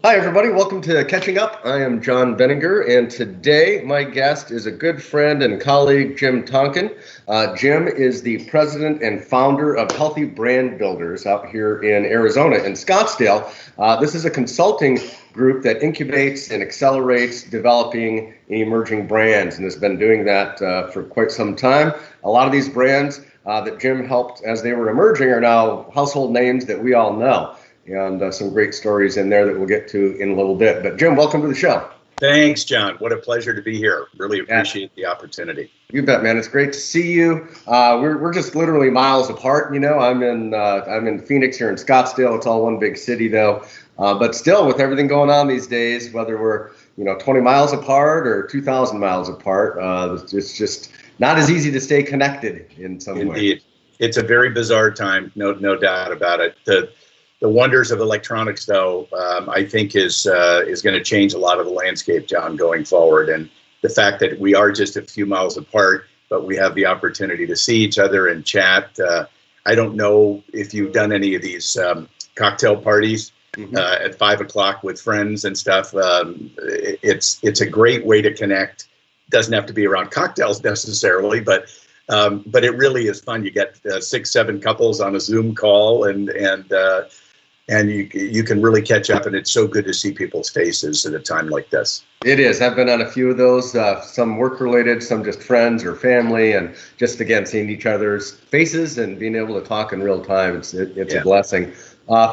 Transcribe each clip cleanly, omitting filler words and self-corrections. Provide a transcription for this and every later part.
Hi, everybody. Welcome to Catching Up. I am Jons Benninger, and today my guest is a good friend and colleague, Jim Tonkin. Jim is the president and founder of Healthy Brand Builders out here in Arizona, in Scottsdale. This is a consulting group that incubates and accelerates developing emerging brands, and has been doing that for quite some time. A lot of these brands that Jim helped as they were emerging are now household names that we all know. And some great stories in there that we'll get to in a little bit. But Jim, welcome to the show. Thanks, John. What a pleasure to be here. Really appreciate the opportunity. You bet, man. It's great to see you. We're just literally miles apart. You know, I'm in Phoenix here in Scottsdale. It's all one big city, though. But still, with everything going on these days, whether we're 20 miles apart or 2,000 miles apart, it's just not as easy to stay connected in some way. Indeed, it's a very bizarre time. No doubt about it. The wonders of electronics, though, I think is going to change a lot of the landscape, John, going forward. And the fact that we are just a few miles apart, but we have the opportunity to see each other and chat. I don't know if you've done any of these cocktail parties at 5 o'clock with friends and stuff. It's a great way to connect. Doesn't have to be around cocktails necessarily, but it really is fun. You get 6-7 couples on a Zoom call, and you can really catch up, and it's so good to see people's faces at a time like this. It is. I've been on a few of those, some work-related, some just friends or family, and just, again, seeing each other's faces and being able to talk in real time, it's a blessing.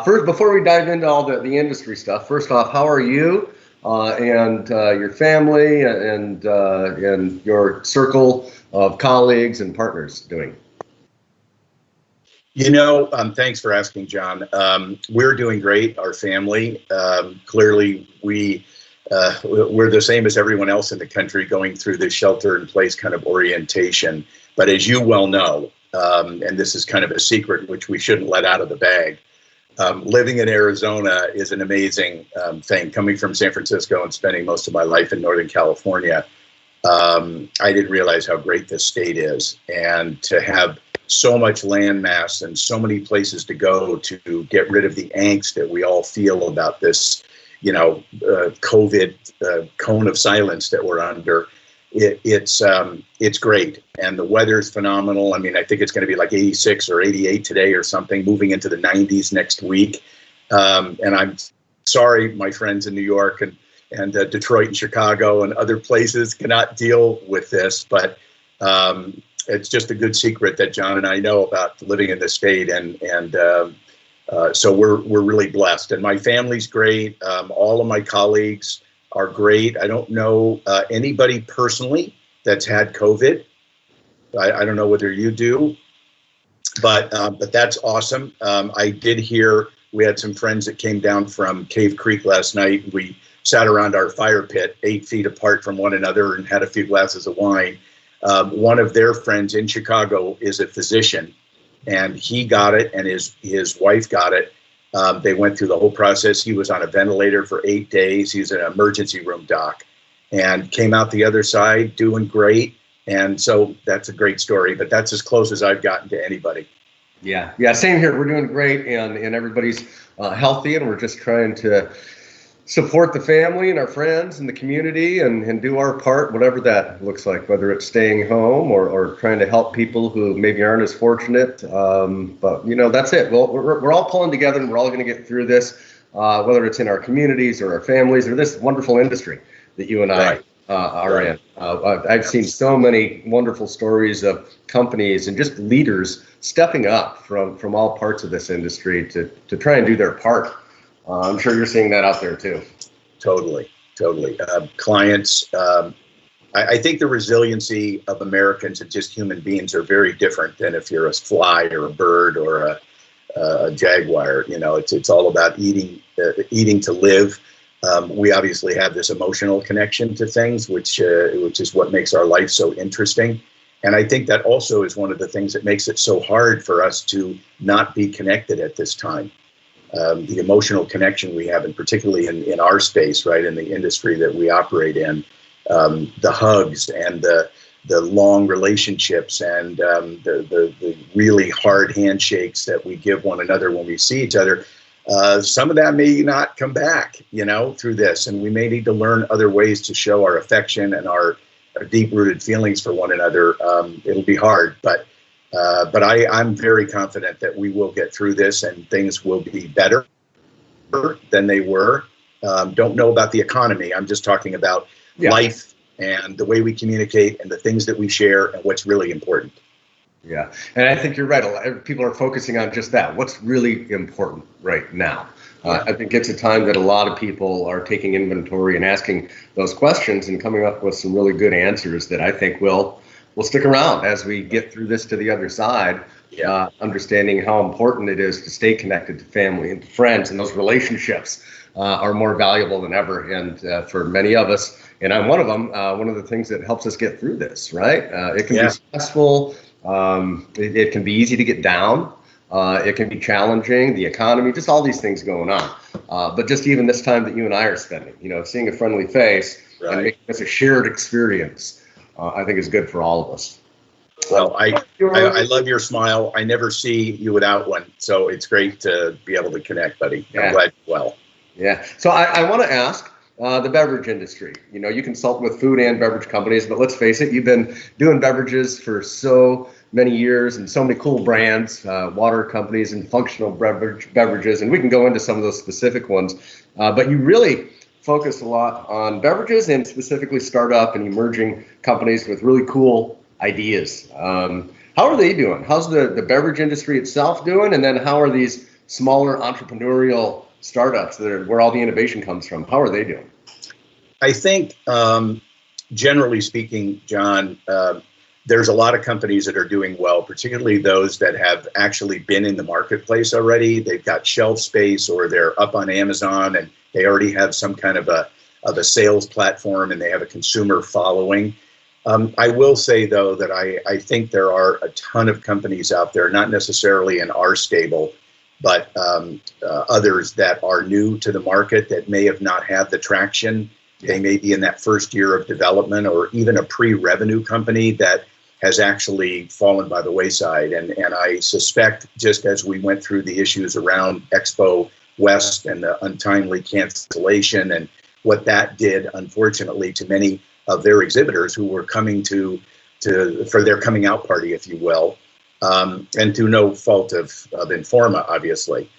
First, before we dive into all the industry stuff, first off, how are you and your family and your circle of colleagues and partners doing? Thanks for asking, John. We're doing great. Our family, clearly, we're the same as everyone else in the country going through this shelter-in-place kind of orientation. But as you well know, and this is kind of a secret which we shouldn't let out of the bag, living in Arizona is an amazing thing. Coming from San Francisco and spending most of my life in Northern California, I didn't realize how great this state is, and to have so much land mass and so many places to go to get rid of the angst that we all feel about this, COVID cone of silence that we're under. It's great, and the weather's phenomenal. I mean, I think it's going to be like 86 or 88 today or something, moving into the 90s next week. And I'm sorry, my friends in New York and Detroit and Chicago and other places cannot deal with this, but it's just a good secret that John and I know about living in this state, and so we're really blessed. And my family's great. All of my colleagues are great. I don't know anybody personally that's had COVID. I don't know whether you do, but that's awesome. I did hear we had some friends that came down from Cave Creek last night. We sat around our fire pit 8 feet apart from one another and had a few glasses of wine. One of their friends in Chicago is a physician, and he got it, and his wife got it. They went through the whole process. He was on a ventilator for 8 days. He's an emergency room doc, and came out the other side doing great. And so that's a great story, but that's as close as I've gotten to anybody. Yeah, same here. We're doing great, and everybody's healthy, and we're just trying to support the family and our friends and the community and do our part, whatever that looks like, whether it's staying home or trying to help people who maybe aren't as fortunate. But, that's it. Well, we're all pulling together, and we're all going to get through this, whether it's in our communities or our families or this wonderful industry that you and I are in. I've seen so many wonderful stories of companies and just leaders stepping up from all parts of this industry to try and do their part. I'm sure you're seeing that out there too. Totally. Clients, I think the resiliency of Americans and just human beings are very different than if you're a fly or a bird or a jaguar. It's all about eating to live. We obviously have this emotional connection to things, which is what makes our life so interesting. And I think that also is one of the things that makes it so hard for us to not be connected at this time. The emotional connection we have, and particularly in our space, right, in the industry that we operate in, the hugs and the long relationships and the really hard handshakes that we give one another when we see each other. some of that may not come back, through this, and we may need to learn other ways to show our affection and our deep-rooted feelings for one another. It'll be hard, but I'm very confident that we will get through this and things will be better than they were. Don't know about the economy. I'm just talking about life and the way we communicate and the things that we share and what's really important. Yeah, and I think you're right. A lot of people are focusing on just that. What's really important right now? I think it's a time that a lot of people are taking inventory and asking those questions and coming up with some really good answers that I think will stick around as we get through this to the other side. Understanding how important it is to stay connected to family and to friends, and those relationships are more valuable than ever. And for many of us, and I'm one of them, one of the things that helps us get through this, right? It can be stressful. It can be easy to get down. It can be challenging, the economy, just all these things going on. But just even this time that you and I are spending, seeing a friendly face and making this a shared experience, I think is good for all of us. Well, I love your smile. I never see you without one. So it's great to be able to connect, buddy. I'm glad you're well. Yeah. So I want to ask the beverage industry. You consult with food and beverage companies, but let's face it, you've been doing beverages for so many years and so many cool brands, water companies and functional beverages, and we can go into some of those specific ones. But you really focus a lot on beverages and specifically startup and emerging companies with really cool ideas. How are they doing? How's the beverage industry itself doing? And then how are these smaller entrepreneurial startups that are where all the innovation comes from? How are they doing? I think, generally speaking, John, there's a lot of companies that are doing well, particularly those that have actually been in the marketplace already. They've got shelf space, or they're up on Amazon and they already have some kind of a sales platform and they have a consumer following. I will say, though, that I think there are a ton of companies out there, not necessarily in our stable, but others that are new to the market that may have not had the traction. They may be in that first year of development, or even a pre-revenue company that has actually fallen by the wayside. And I suspect, just as we went through the issues around Expo West and the untimely cancellation and what that did, unfortunately, to many of their exhibitors who were coming for their coming out party, if you will, and through no fault of Informa, obviously,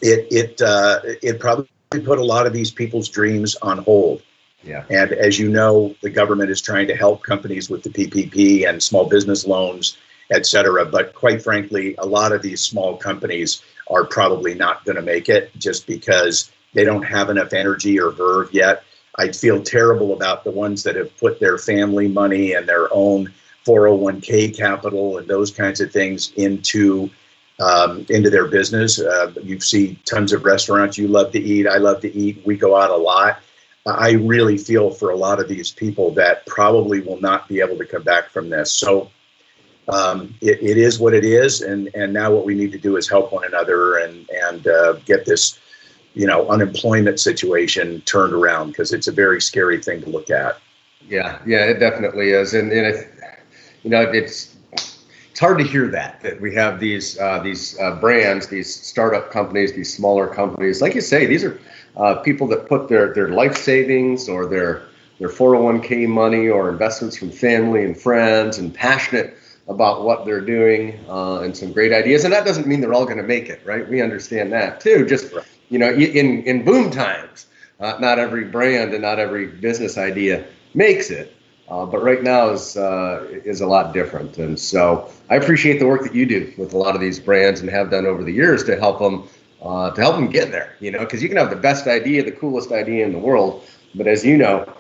it probably put a lot of these people's dreams on hold. Yeah. And as you know, the government is trying to help companies with the PPP and small business loans, et cetera. But quite frankly, a lot of these small companies are probably not going to make it just because they don't have enough energy or verve yet. I'd feel terrible about the ones that have put their family money and their own 401k capital and those kinds of things into their business. You see tons of restaurants. You love to eat. I love to eat. We go out a lot. I really feel for a lot of these people that probably will not be able to come back from this. So it is what it is. And now what we need to do is help one another and get this, unemployment situation turned around, because it's a very scary thing to look at. Yeah, it definitely is. And it's hard to hear that we have these brands, these startup companies, these smaller companies. Like you say, these are people that put their life savings or their 401k money or investments from family and friends, and passionate about what they're doing, and some great ideas. And that doesn't mean they're all going to make it, right? We understand that too. Just, in boom times, not every brand and not every business idea makes it. But right now is a lot different. And so I appreciate the work that you do with a lot of these brands and have done over the years to help them get there, because you can have the best idea, the coolest idea in the world, but as you know,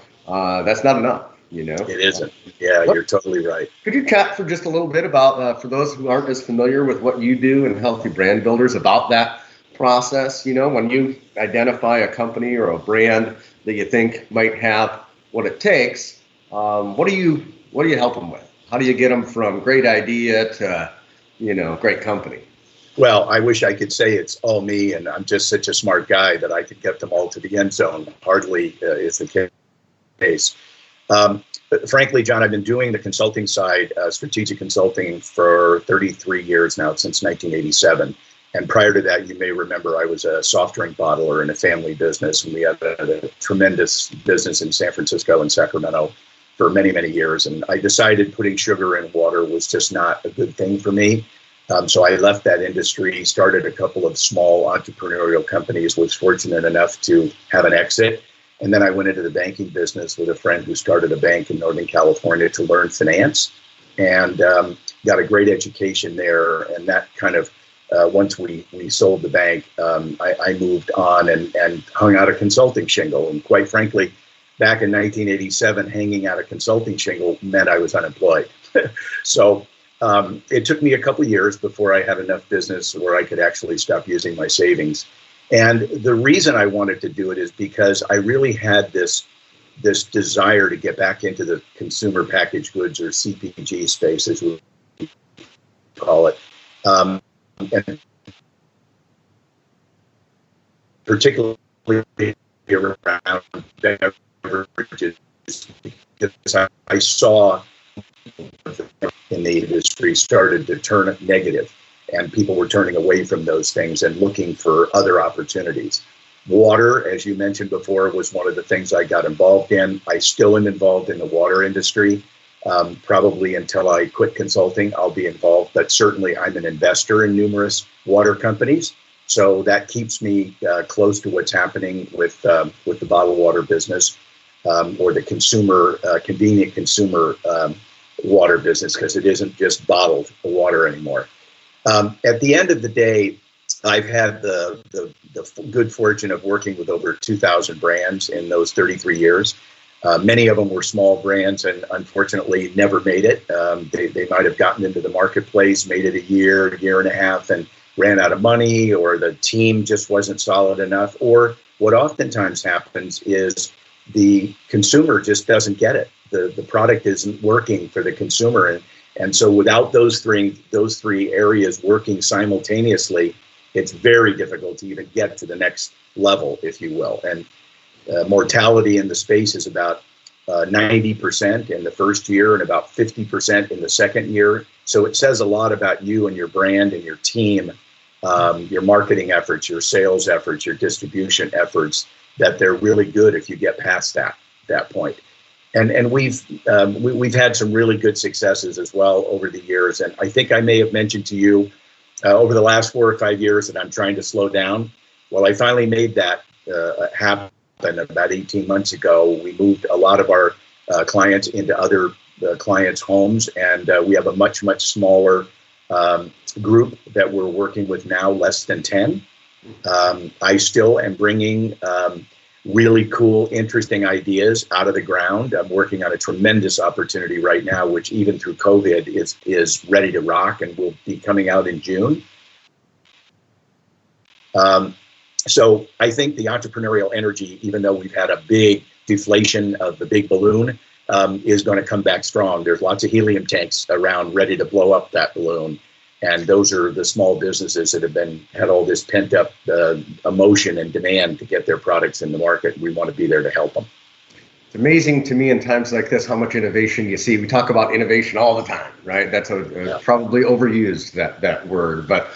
that's not enough, It isn't. Yeah, you're totally right. Could you chat for just a little bit about, for those who aren't as familiar with what you do in Healthy Brand Builders, about that process, when you identify a company or a brand that you think might have what it takes, what do you help them with? How do you get them from great idea to, great company? Well, I wish I could say it's all me and I'm just such a smart guy that I could get them all to the end zone. Hardly is the case. But frankly, John, I've been doing the consulting side, strategic consulting, for 33 years now, since 1987. And prior to that, you may remember I was a soft drink bottler in a family business, and we had a tremendous business in San Francisco and Sacramento for many, many years. And I decided putting sugar in water was just not a good thing for me. So I left that industry, started a couple of small entrepreneurial companies, was fortunate enough to have an exit. And then I went into the banking business with a friend who started a bank in Northern California to learn finance, and got a great education there. And that kind of, once we sold the bank, I moved on and hung out a consulting shingle. And quite frankly, back in 1987, hanging out a consulting shingle meant I was unemployed. So it took me a couple of years before I had enough business where I could actually stop using my savings. And the reason I wanted to do it is because I really had this desire to get back into the consumer packaged goods, or CPG space, as we call it. And particularly around beverages, because I saw in the industry started to turn negative, and people were turning away from those things and looking for other opportunities. Water, as you mentioned before, was one of the things I got involved in. I still am involved in the water industry. Probably until I quit consulting, I'll be involved, but certainly I'm an investor in numerous water companies. So that keeps me close to what's happening with the bottled water business, or the consumer, convenient consumer water business, because it isn't just bottled water anymore. At the end of the day, I've had the good fortune of working with over 2,000 brands in those 33 years. Many of them were small brands and unfortunately never made it. They might have gotten into the marketplace, made it a year and a half, and ran out of money, or the team just wasn't solid enough. Or what oftentimes happens is the consumer just doesn't get it. The product isn't working for the consumer. And so without those three areas working simultaneously, it's very difficult to even get to the next level, if you will. And mortality in the space is about 90% in the first year and about 50% in the second year. So it says a lot about you and your brand and your team, your marketing efforts, your sales efforts, your distribution efforts, that they're really good if you get past that point. And we've had some really good successes as well over the years. And I think I may have mentioned to you over the last 4 or 5 years that I'm trying to slow down. Well, I finally made that happen about 18 months ago. We moved a lot of our clients into other clients' homes, and we have a much smaller group that we're working with now, less than 10. I still am bringing really cool, interesting ideas out of the ground. I'm working on a tremendous opportunity right now, which even through COVID is ready to rock and will be coming out in June. So I think the entrepreneurial energy, even though we've had a big deflation of the big balloon, is going to come back strong. There's lots of helium tanks around ready to blow up that balloon. And those are the small businesses that have had all this pent up emotion and demand to get their products in the market. We want to be there to help them. It's amazing to me in times like this how much innovation you see. We talk about innovation all the time, right? That's probably overused, that word. But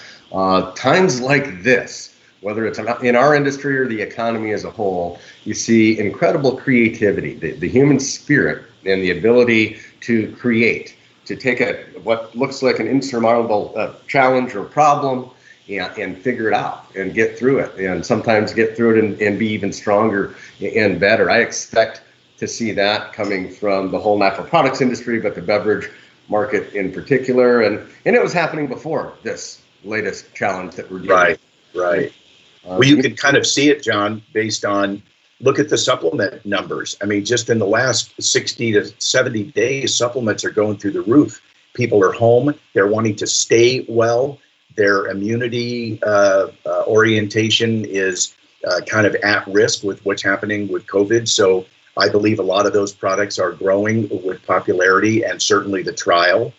times like this, whether it's in our industry or the economy as a whole, you see incredible creativity, the human spirit and the ability to create, to take what looks like an insurmountable challenge or problem and figure it out and get through it, and sometimes get through it and be even stronger and better. I expect to see that coming from the whole natural products industry, but the beverage market in particular. And it was happening before this latest challenge that we're dealing with. Right. Well, you can kind of see it, John, based on, look at the supplement numbers. I mean, just in the last 60 to 70 days, supplements are going through the roof. People are home. They're wanting to stay well. Their immunity orientation is kind of at risk with what's happening with COVID. So I believe a lot of those products are growing with popularity, and certainly the trial.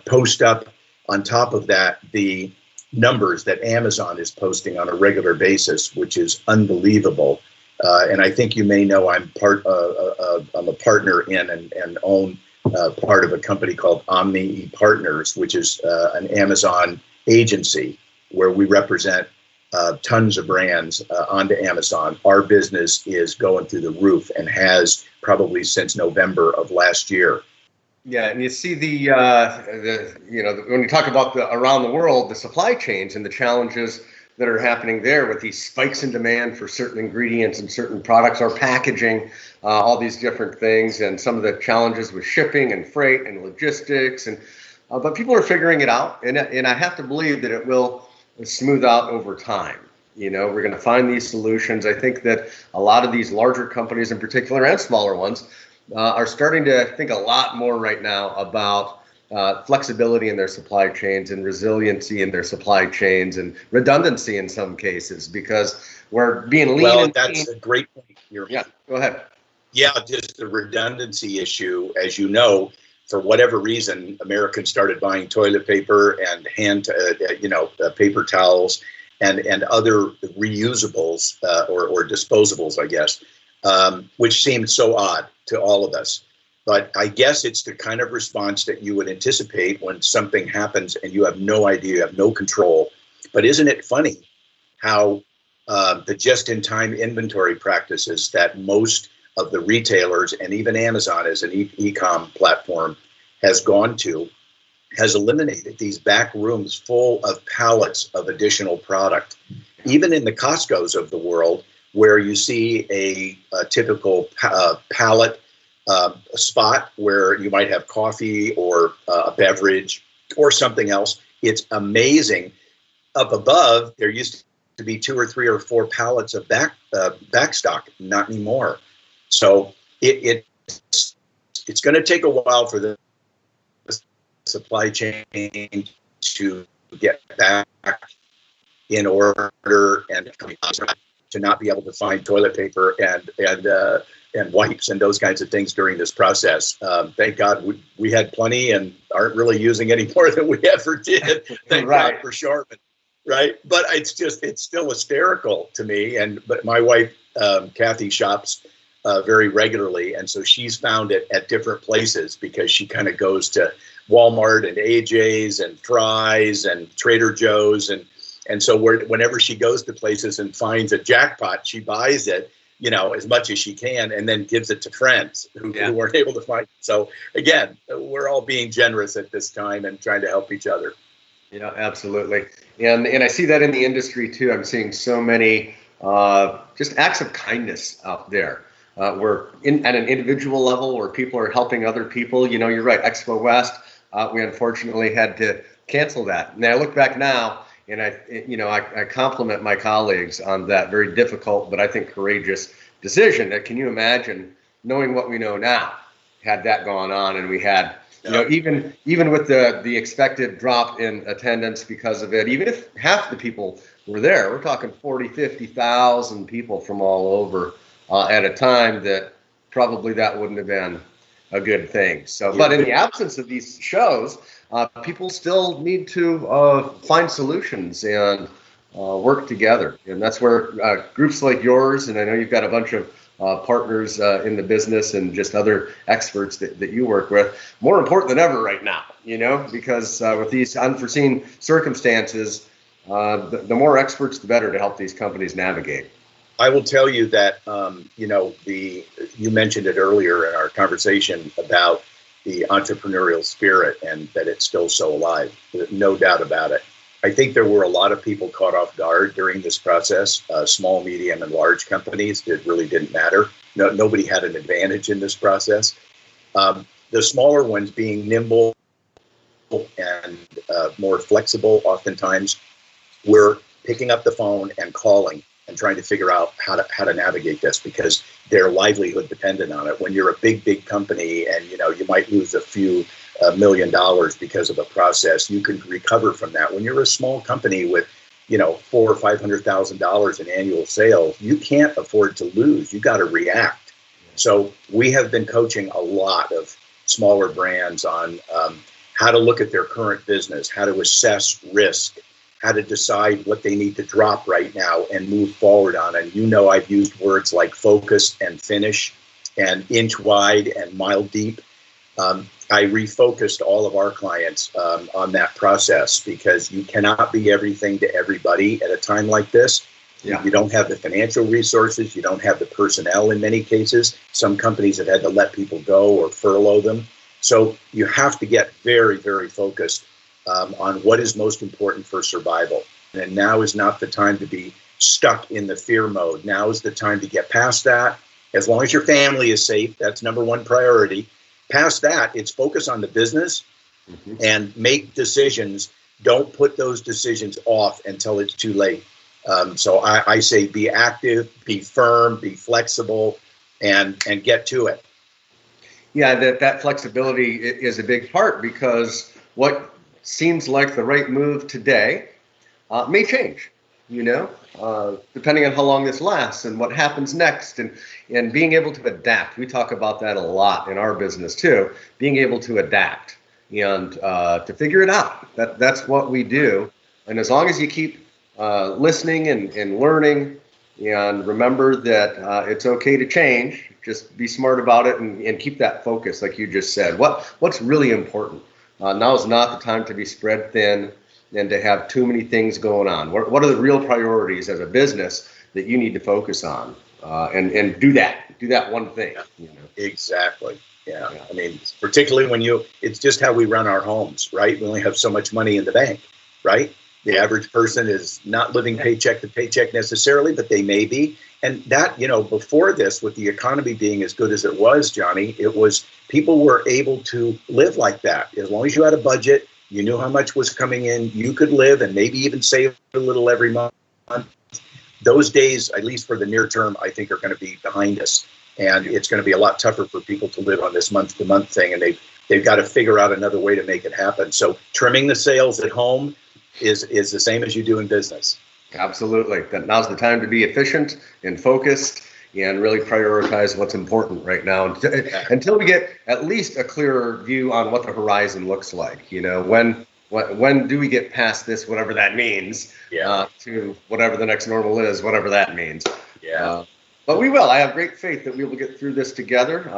Post up on top of that, the numbers that Amazon is posting on a regular basis, which is unbelievable. And I think you may know I'm a partner in and own part of a company called Omni Partners, which is an Amazon agency. where we represent tons of brands onto Amazon. Our business is going through the roof and has probably since November of last year. Yeah, and you see when you talk about around the world, the supply chains and the challenges that are happening there with these spikes in demand for certain ingredients and certain products, or packaging, all these different things, and some of the challenges with shipping and freight and logistics, and but people are figuring it out, and I have to believe that it will smooth out over time. We're going to find these solutions. I think that a lot of these larger companies in particular, and smaller ones, are starting to think a lot more right now about flexibility in their supply chains and resiliency in their supply chains and redundancy in some cases, because we're being lean. Well, that's a great point. Yeah, go ahead. Yeah, just the redundancy issue. As you know, for whatever reason, Americans started buying toilet paper and paper towels and other reusables or disposables, I guess, which seemed so odd to all of us. But I guess it's the kind of response that you would anticipate when something happens and you have no idea, you have no control. But isn't it funny how the just-in-time inventory practices that most of the retailers and even Amazon as an e-com platform has gone to has eliminated these back rooms full of pallets of additional product. Even in the Costco's of the world, where you see a typical pallet spot where you might have coffee or a beverage or something else, it's amazing. Up above, there used to be 2 or 3 or 4 pallets of back stock, not anymore. So it's going to take a while for the supply chain to get back in order and to not be able to find toilet paper and wipes and those kinds of things during this process. Thank God we had plenty and aren't really using any more than we ever did. Thank Right. God for Charmin, right? But it's still hysterical to me. But my wife, Kathy, shops very regularly, and so she's found it at different places because she kind of goes to Walmart and AJ's and Fry's and Trader Joe's, and so whenever she goes to places and finds a jackpot, she buys it, as much as she can, and then gives it to friends who weren't able to find it. So again, we're all being generous at this time and trying to help each other. Yeah, absolutely. And I see that in the industry too. I'm seeing so many just acts of kindness out there. We're at an individual level where people are helping other people. You're right, Expo West, we unfortunately had to cancel that. And I look back now, and I compliment my colleagues on that very difficult, but I think courageous decision. Can you imagine knowing what we know now, had that gone on, and we had, even with the expected drop in attendance because of it, even if half the people were there, we're talking 40, 50,000 people from all over at a time that probably that wouldn't have been a good thing. So, but in the absence of these shows, people still need to find solutions and work together. And that's where groups like yours, and I know you've got a bunch of partners in the business and just other experts that you work with, more important than ever right now, because with these unforeseen circumstances, the more experts, the better to help these companies navigate. I will tell you that, you mentioned it earlier in our conversation about the entrepreneurial spirit and that it's still so alive. No doubt about it. I think there were a lot of people caught off guard during this process, small, medium, and large companies. It really didn't matter. Nobody had an advantage in this process. The smaller ones being nimble and more flexible, oftentimes, were picking up the phone and calling and trying to figure out how to navigate this because their livelihood depended on it. When you're a big company and you might lose a few $1 million because of a process, you can recover from that. When you're a small company with $400,000 or $500,000 in annual sales, you can't afford to lose. You got to react. So we have been coaching a lot of smaller brands on how to look at their current business, how to assess risk, how to decide what they need to drop right now and move forward on. And I've used words like focus and finish and inch wide and mile deep. I refocused all of our clients on that process, because you cannot be everything to everybody at a time like this. Yeah. You don't have the financial resources. You don't have the personnel in many cases. Some companies have had to let people go or furlough them. So you have to get very, very focused on what is most important for survival. And now is not the time to be stuck in the fear mode. Now is the time to get past that. As long as your family is safe, that's number one priority. Past that, it's focus on the business and make decisions. Don't put those decisions off until it's too late. So I say be active, be firm, be flexible, and get to it. Yeah, that flexibility is a big part, because what seems like the right move today may change, depending on how long this lasts and what happens next, and being able to adapt. We talk about that a lot in our business too, being able to adapt and to figure it out. That's what we do. And as long as you keep listening and learning, and remember that it's okay to change, just be smart about it and keep that focus, like you just said. What's really important? Now is not the time to be spread thin and to have too many things going on. What are the real priorities as a business that you need to focus on, and do that one thing? Exactly. Yeah. I mean, particularly it's just how we run our homes, right? We only have so much money in the bank, right? The average person is not living paycheck to paycheck necessarily, but they may be. And that, before this, with the economy being as good as it was, Johnny, it was people were able to live like that. As long as you had a budget, you knew how much was coming in, you could live and maybe even save a little every month. Those days, at least for the near term, I think are going to be behind us. And it's going to be a lot tougher for people to live on this month-to-month thing. And they've got to figure out another way to make it happen. So trimming the sails at home is the same as you do in business. Absolutely. Now's the time to be efficient and focused and really prioritize what's important right now until we get at least a clearer view on what the horizon looks like. When do we get past this, whatever that means, to whatever the next normal is, whatever that means. But we will. I have great faith that we will get through this together,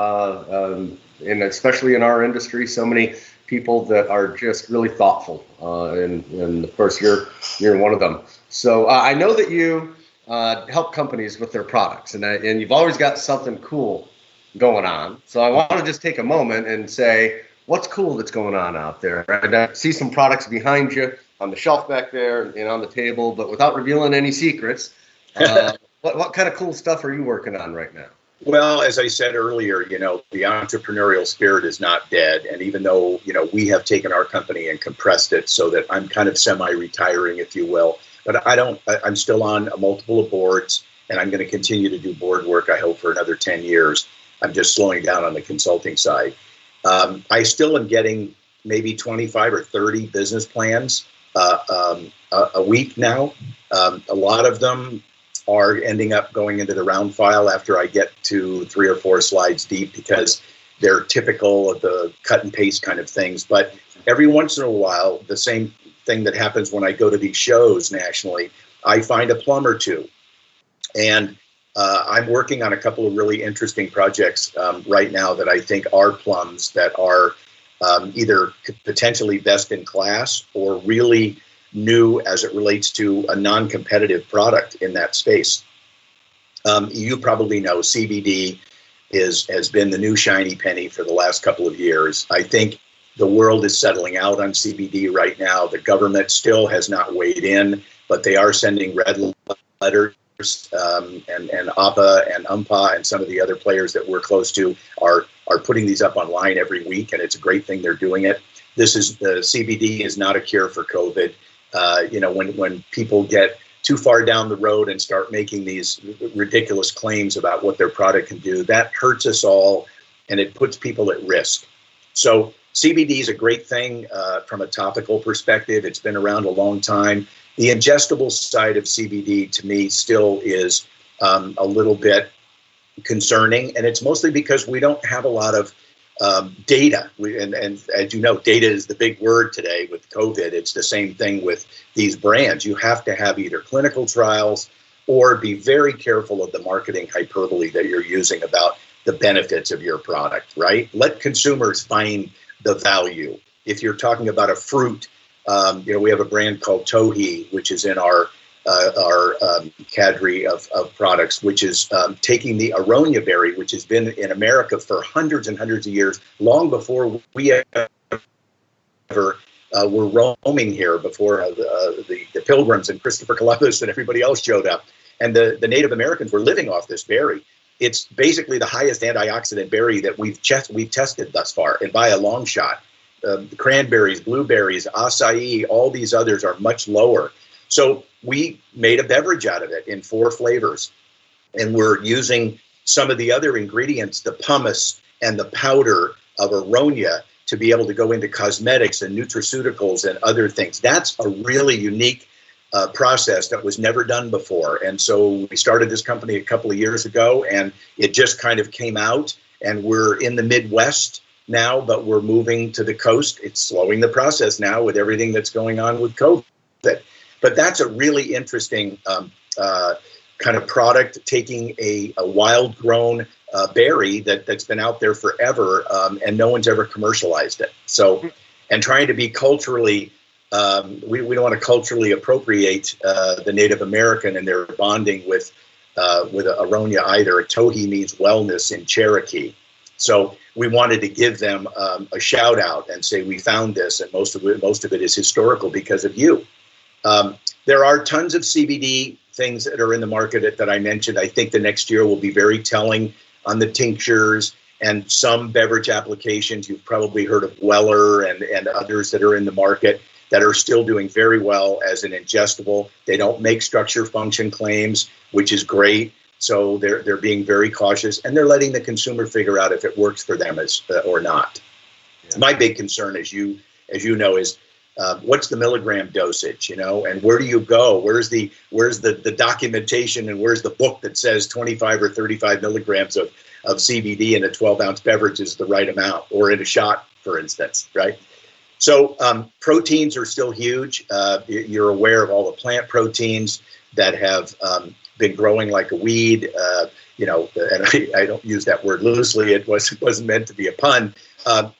and especially in our industry, so many people that are just really thoughtful, and of course you're one of them. So I know that you help companies with their products, and you've always got something cool going on. So I want to just take a moment and say, what's cool that's going on out there? I see some products behind you on the shelf back there and on the table, but without revealing any secrets, what kind of cool stuff are you working on right now? Well, as I said earlier, the entrepreneurial spirit is not dead. And even though, we have taken our company and compressed it so that I'm kind of semi-retiring, if you will, but I'm still on multiple boards, and I'm going to continue to do board work, I hope, for another 10 years. I'm just slowing down on the consulting side. I still am getting maybe 25 or 30 business plans a week now. A lot of them are ending up going into the round file after I get to 3 or 4 slides deep, because they're typical of the cut and paste kind of things. But every once in a while, the same thing that happens when I go to these shows nationally, I find a plum or two. And I'm working on a couple of really interesting projects right now that I think are plums that are either potentially best in class or really new as it relates to a non-competitive product in that space. You probably know CBD has been the new shiny penny for the last couple of years. I think the world is settling out on CBD right now. The government still has not weighed in, but they are sending red letters, and APA and UMPA and some of the other players that we're close to are putting these up online every week, and it's a great thing they're doing it. The CBD is not a cure for COVID. When people get too far down the road and start making these ridiculous claims about what their product can do, that hurts us all, and it puts people at risk. So CBD is a great thing from a topical perspective. It's been around a long time. The ingestible side of CBD to me still is a little bit concerning, and it's mostly because we don't have a lot of data. And as you know, data is the big word today with COVID. It's the same thing with these brands. You have to have either clinical trials or be very careful of the marketing hyperbole that you're using about the benefits of your product, right? Let consumers find the value. If you're talking about a fruit, we have a brand called Tohi, which is in our cadre of products, which is taking the aronia berry, which has been in America for hundreds and hundreds of years, long before we ever were roaming here, before the Pilgrims and Christopher Columbus and everybody else showed up. And the Native Americans were living off this berry. It's basically the highest antioxidant berry that we've tested thus far, and by a long shot. Cranberries, blueberries, acai, all these others are much lower. So we made a beverage out of it in 4 flavors. And we're using some of the other ingredients, the pumice and the powder of aronia, to be able to go into cosmetics and nutraceuticals and other things. That's a really unique process that was never done before. And so we started this company a couple of years ago, and it just kind of came out, and we're in the Midwest now, but we're moving to the coast. It's slowing the process now with everything that's going on with COVID. But that's a really interesting kind of product, taking a wild grown berry that's been out there forever, and no one's ever commercialized it. So, and trying to be culturally, we don't want to culturally appropriate the Native American and their bonding with aronia either. Tohi means wellness in Cherokee. So we wanted to give them a shout out and say, we found this, and most of it is historical because of you. There are tons of CBD things that are in the market that I mentioned. I think the next year will be very telling on the tinctures and some beverage applications. You've probably heard of Weller and others that are in the market that are still doing very well as an ingestible. They don't make structure function claims, which is great. So they're being very cautious, and they're letting the consumer figure out if it works for them or not. Yeah. My big concern, as you know, is what's the milligram dosage, and where do you go? Where's the documentation, and where's the book that says 25 or 35 milligrams of CBD in a 12-ounce beverage is the right amount, or in a shot, for instance, right? So proteins are still huge. You're aware of all the plant proteins that have been growing like a weed, and I don't use that word loosely. It wasn't meant to be a pun.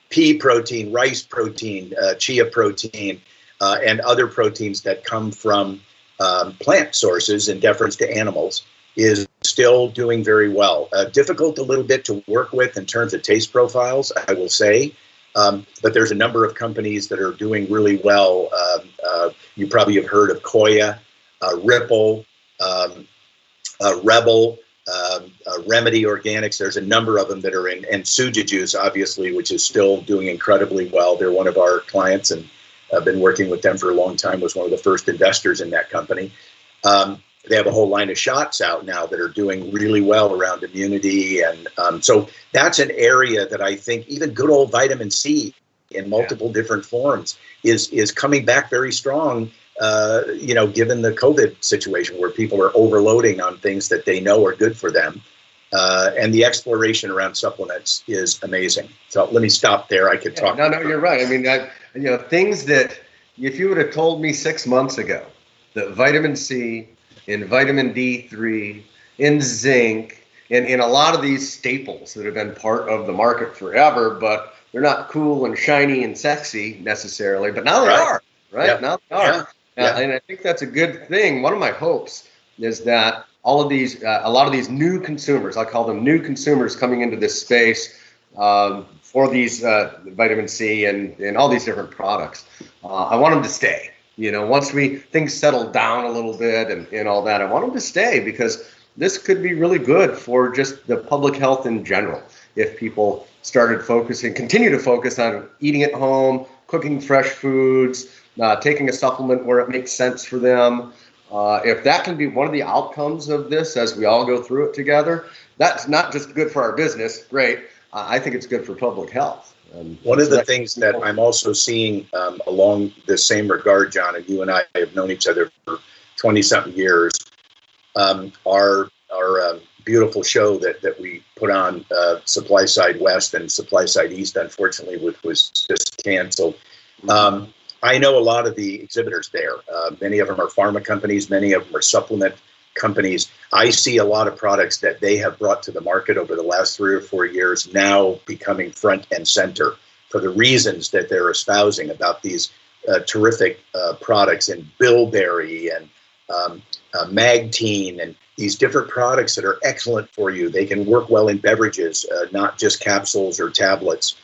Pea protein, rice protein, chia protein, and other proteins that come from plant sources in deference to animals is still doing very well. Difficult a little bit to work with in terms of taste profiles, I will say. But there's a number of companies that are doing really well. You probably have heard of Koya, Ripple, Rebel, Remedy Organics. There's a number of them that are in, and Suja Juice, obviously, which is still doing incredibly well. They're one of our clients, and I've been working with them for a long time, was one of the first investors in that company. They have a whole line of shots out now that are doing really well around immunity. And so that's an area that I think even good old vitamin C in multiple different forms is coming back very strong, given the COVID situation where people are overloading on things that they know are good for them. And the exploration around supplements is amazing. So let me stop there. I could talk. No, you're right. I mean, things that if you would have told me 6 months ago that vitamin C, in vitamin D3, in zinc, in a lot of these staples that have been part of the market forever, but they're not cool and shiny and sexy necessarily, but now they are, right? Yep. Now they are. Yeah. And I think that's a good thing. One of my hopes is that all of these, a lot of these new consumers, I call them new consumers coming into this space for these vitamin C and all these different products, I want them to stay. Once things settle down a little bit and all that, I want them to stay, because this could be really good for just the public health in general. If people continue to focus on eating at home, cooking fresh foods, taking a supplement where it makes sense for them. If that can be one of the outcomes of this as we all go through it together, that's not just good for our business. Great. I think it's good for public health. One of the things that I'm also seeing along the same regard, John, and you and I have known each other for 20-something years, our beautiful show that we put on, SupplySide West and SupplySide East, unfortunately, which was just canceled. I know a lot of the exhibitors there. Many of them are pharma companies. Many of them are supplement companies, I see a lot of products that they have brought to the market over the last 3 or 4 years now becoming front and center for the reasons that they're espousing about these terrific products in bilberry and magtine and these different products that are excellent for you. They can work well in beverages, not just capsules or tablets.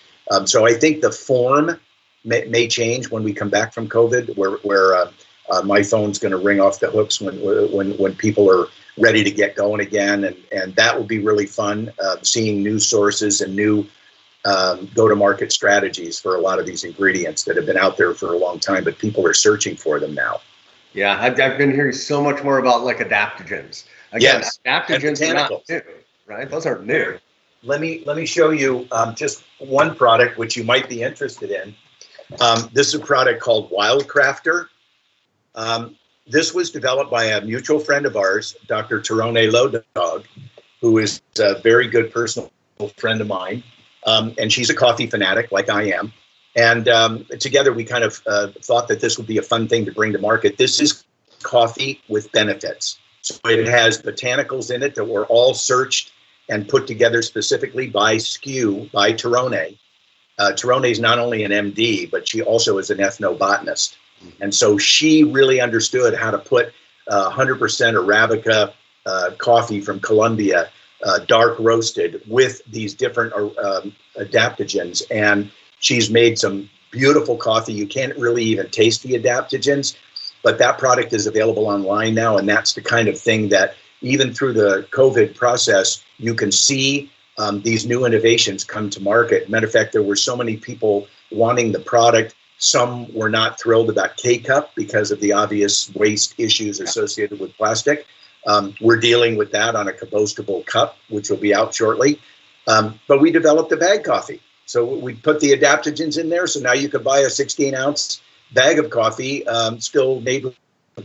So I think the form may change when we come back from COVID, where my phone's going to ring off the hooks when people are ready to get going again, and that will be really fun. Seeing new sources and new go-to-market strategies for a lot of these ingredients that have been out there for a long time, but people are searching for them now. Yeah, I've been hearing so much more about like adaptogens. Again, yes, adaptogens are not new, right? Those aren't new. Let me show you just one product which you might be interested in. This is a product called Wildcrafter. This was developed by a mutual friend of ours, Dr. Tyrone Lodog, who is a very good personal friend of mine. And she's a coffee fanatic like I am. And together we kind of thought that this would be a fun thing to bring to market. This is coffee with benefits. So it has botanicals in it that were all searched and put together specifically by SKU, by Tyrone. Tyrone is not only an MD, but she also is an ethnobotanist. And so she really understood how to put 100% Arabica coffee from Colombia, dark roasted, with these different adaptogens. And she's made some beautiful coffee. You can't really even taste the adaptogens, but that product is available online now. And that's the kind of thing that even through the COVID process, you can see these new innovations come to market. Matter of fact, there were so many people wanting the product. Some were not thrilled about K-Cup because of the obvious waste issues associated with plastic. We're dealing with that on a compostable cup, which will be out shortly. But we developed a bag coffee. So we put the adaptogens in there. So now you can buy a 16-ounce bag of coffee, still made with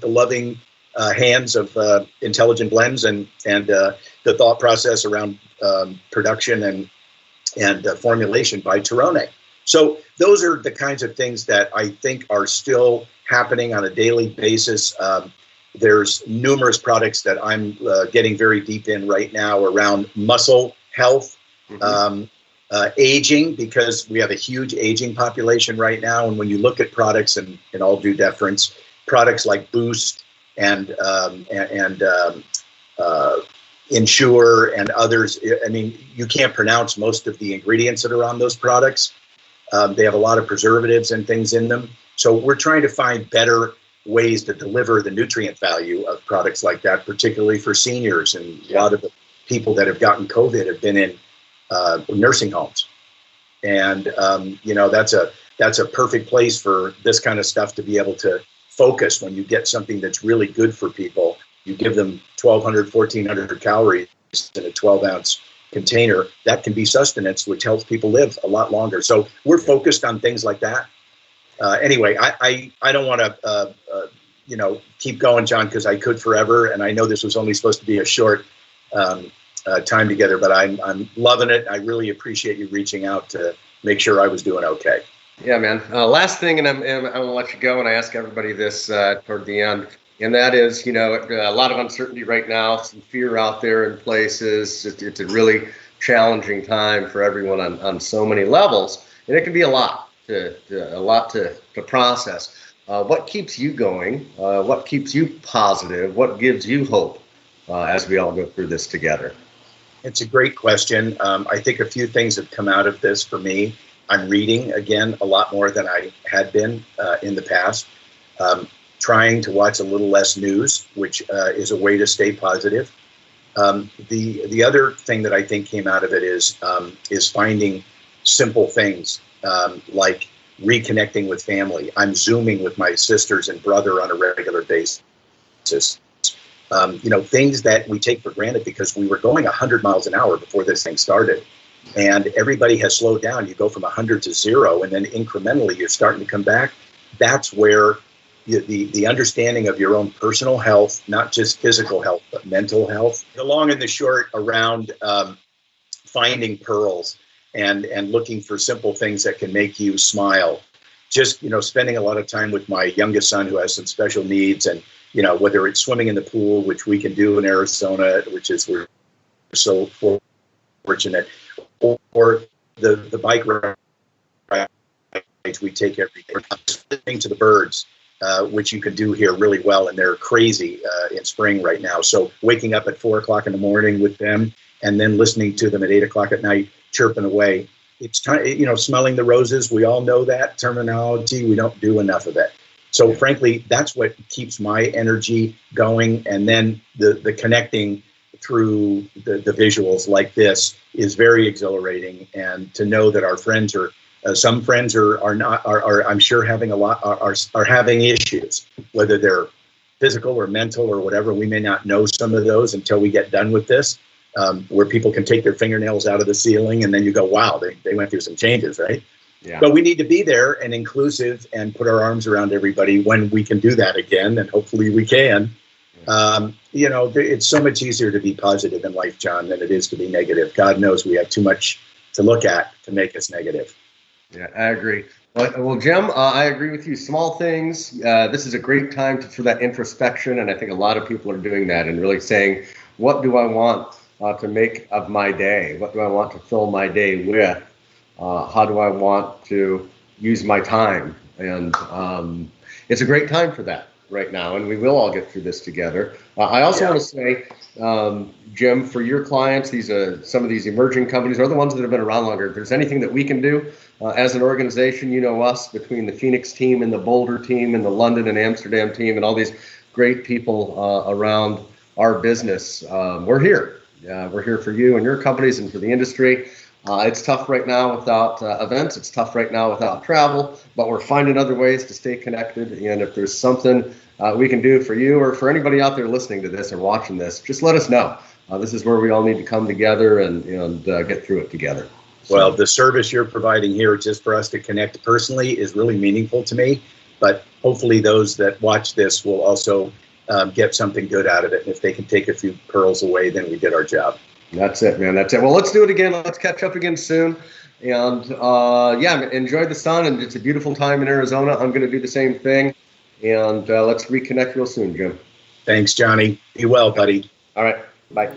the loving hands of Intelligent Blends and the thought process around production and formulation by Tyrone. So those are the kinds of things that I think are still happening on a daily basis. There's numerous products that I'm getting very deep in right now around muscle health, aging, because we have a huge aging population right now. And when you look at products, and in all due deference, products like Boost and Ensure and others, I mean, you can't pronounce most of the ingredients that are on those products. They have a lot of preservatives and things in them. So we're trying to find better ways to deliver the nutrient value of products like that, particularly for seniors. And a lot of the people that have gotten COVID have been in nursing homes. And, that's a perfect place for this kind of stuff to be able to focus. When you get something that's really good for people, you give them 1,200, 1,400 calories in a 12-ounce container. That can be sustenance, which helps people live a lot longer. So we're focused on things like that. Anyway, I don't want to keep going, John, because I could forever, and I know this was only supposed to be a short time together, but I'm loving it. I really appreciate you reaching out to make sure I was doing okay. Yeah, man. Last thing, and I'm going to let you go, and I ask everybody this toward the end, and that is, a lot of uncertainty right now, some fear out there in places. It's a really challenging time for everyone on so many levels, and it can be a lot to process. What keeps you going? What keeps you positive? What gives you hope as we all go through this together? It's a great question. I think a few things have come out of this for me. I'm reading, again, a lot more than I had been in the past. Trying to watch a little less news, which is a way to stay positive. The other thing that I think came out of it is finding simple things like reconnecting with family. I'm Zooming with my sisters and brother on a regular basis. Things that we take for granted because we were going 100 miles an hour before this thing started. And everybody has slowed down. You go from 100 to 0, and then incrementally you're starting to come back. That's where the understanding of your own personal health, not just physical health, but mental health. The long and the short around finding pearls and looking for simple things that can make you smile. Just, spending a lot of time with my youngest son who has some special needs and whether it's swimming in the pool, which we can do in Arizona, which is we're so fortunate, or the bike rides we take every day. Listening to the birds, which you can do here really well, and they're crazy in spring right now. So waking up at 4 o'clock in the morning with them, and then listening to them at 8 o'clock at night chirping away. It's time, smelling the roses. We all know that terminology. We don't do enough of it. So frankly, that's what keeps my energy going. And then the connecting through the visuals like this is very exhilarating. And to know that our friends are, some friends are I'm sure having are having issues, whether they're physical or mental or whatever. We may not know some of those until we get done with this, where people can take their fingernails out of the ceiling and then you go, wow, they went through some changes, right? Yeah. But we need to be there and inclusive and put our arms around everybody when we can do that again, and hopefully we can. It's so much easier to be positive in life, John, than it is to be negative. God knows we have too much to look at to make us negative. Yeah, I agree. Well, Jim, I agree with you. Small things. This is a great time for that introspection, and I think a lot of people are doing that and really saying, what do I want to make of my day? What do I want to fill my day with? How do I want to use my time? And it's a great time for that right now, and we will all get through this together. I also want to say, Jim, for your clients, some of these emerging companies are the ones that have been around longer. If there's anything that we can do as an organization, us, between the Phoenix team and the Boulder team and the London and Amsterdam team and all these great people around our business, we're here. We're here for you and your companies and for the industry. It's tough right now without events. It's tough right now without travel, but we're finding other ways to stay connected. And if there's something we can do for you or for anybody out there listening to this or watching this, just let us know. This is where we all need to come together and get through it together. So. Well, the service you're providing here just for us to connect personally is really meaningful to me. But hopefully those that watch this will also get something good out of it. And if they can take a few pearls away, then we did our job. That's it, man. That's it. Well, let's do it again. Let's catch up again soon. And enjoy the sun. And it's a beautiful time in Arizona. I'm going to do the same thing. And let's reconnect real soon, Jim. Thanks, Johnny. Be well, buddy. All right. Bye.